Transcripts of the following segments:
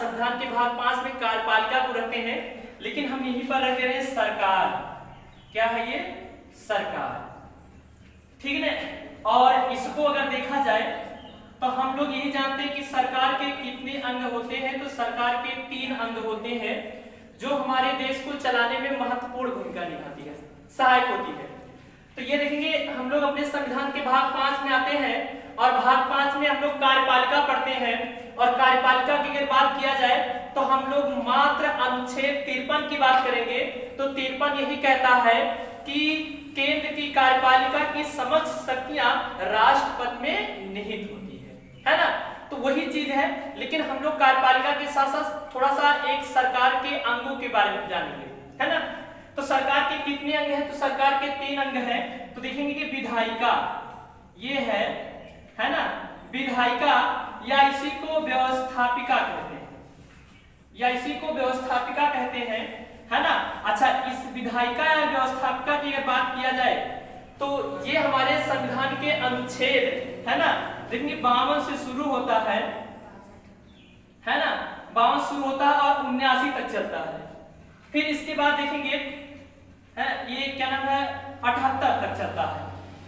संविधान के भाग 5 में कार्यपालिका को रखते हैं, लेकिन हम यहीं पर रख रहे हैं सरकार। क्या है ये? सरकार। ठीक है। और इसको अगर देखा जाए तो हम लोग यही जानते हैं कि सरकार के कितने अंग होते हैं, तो सरकार के 3 अंग होते हैं जो हमारे देश को चलाने में महत्वपूर्ण भूमिका निभाती है, सहायक होती है। तो ये देखेंगे हम लोग अपने संविधान के भाग 5 में आते हैं और भाग 5 में हम लोग कार्यपालिका पढ़ते हैं। और कार्यपालिका की अगर बात किया जाए तो हम लोग मात्र अनुच्छेद 53 की बात करेंगे। तो 53 यही कहता है कि केंद्र की कार्यपालिका की समस्त शक्तियां राष्ट्रपति में निहित होती है ना। तो वही चीज है, लेकिन हम लोग कार्यपालिका के साथ साथ थोड़ा सा एक सरकार के अंगों के बारे में जानेंगे, है ना। तो सरकार के कितने अंग हैं? तो सरकार के 3 अंग हैं। तो देखेंगे कि विधायिका ये है ना, विधायिका या इसी को व्यवस्थापिका कहते हैं, या इसी को व्यवस्थापिका कहते हैं, है ना। अच्छा, इस विधायिका या व्यवस्थापिका की अगर बात किया जाए तो ये हमारे संविधान के अनुच्छेद, है ना, देखिए 52 से शुरू होता है ना, 52 शुरू होता है और 79 तक चलता है। फिर इसके बाद देखेंगे ये क्या नाम है, 78 तक चलता है।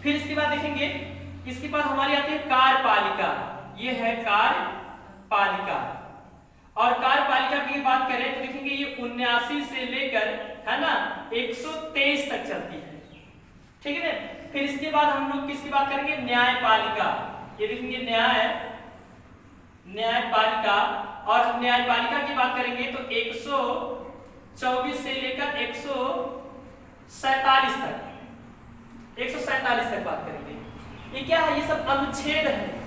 फिर इसके बाद देखेंगे, इसके बाद हमारी आती है कार्यपालिका, ये है कार्यपालिका। और कार्यपालिका की बात करें तो देखेंगे ये 79 से लेकर, है ना, 123 तक चलती है। ठीक है ना। फिर इसके बाद हम लोग किसकी बात करेंगे? न्यायपालिका। ये देखेंगे न्यायपालिका। और हम न्यायपालिका की बात करेंगे तो 124 से लेकर 147 तक, 147 तक बात करेंगे। ये क्या है? ये सब अनुच्छेद है।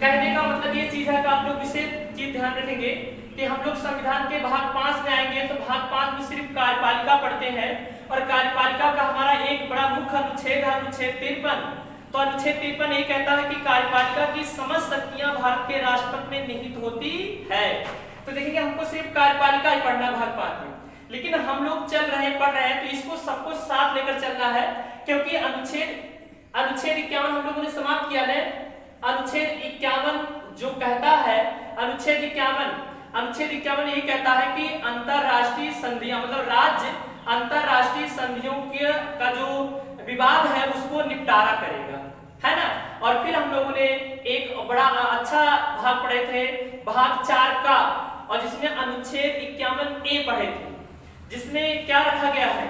कहने का मतलब ये चीज है कि आप लोग विशेष चीज ध्यान रखेंगे कि हम लोग संविधान के भाग 5 में आएंगे तो भाग 5 में सिर्फ कार्यपालिका पढ़ते हैं और कार्यपालिका का हमारा एक बड़ा मुख्य अनुच्छेद है अनुच्छेद 53। तो अनुच्छेद 53 ये कहता है कि कार्यपालिका की समस्त शक्तियां भारत के राष्ट्रपति में निहित होती है। तो देखेंगे हमको सिर्फ कार्यपालिका ही पढ़ना भाग 5 में, लेकिन हम लोग पढ़ रहे हैं तो इसको सबको साथ लेकर चलना है, क्योंकि अनुच्छेद 51 हम लोगों ने समाप्त किया है। अनुच्छेद 51 जो कहता है, अनुच्छेद 51 यही कहता है कि अंतरराष्ट्रीय संधियां, मतलब राज्य अंतरराष्ट्रीय संधियों का जो विवाद है उसको निपटारा करेगा, है ना। और फिर हम लोगों ने एक बड़ा अच्छा भाग पढ़े थे, भाग 4 का, और जिसमें अनुच्छेद 51A पढ़े थे, जिसमें क्या रखा गया है?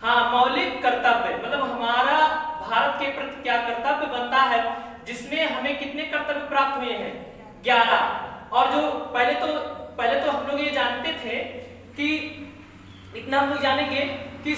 हाँ, मौलिक कर्तव्य, मतलब हमारा भारत के प्रति क्या कर्तव्य बनता है, जिसमें हमें कितने कर्तव्य प्राप्त हुए हैं? 11। और जो पहले तो हम लोग ये जानते थे कि इतना हम लोग जानेंगे कि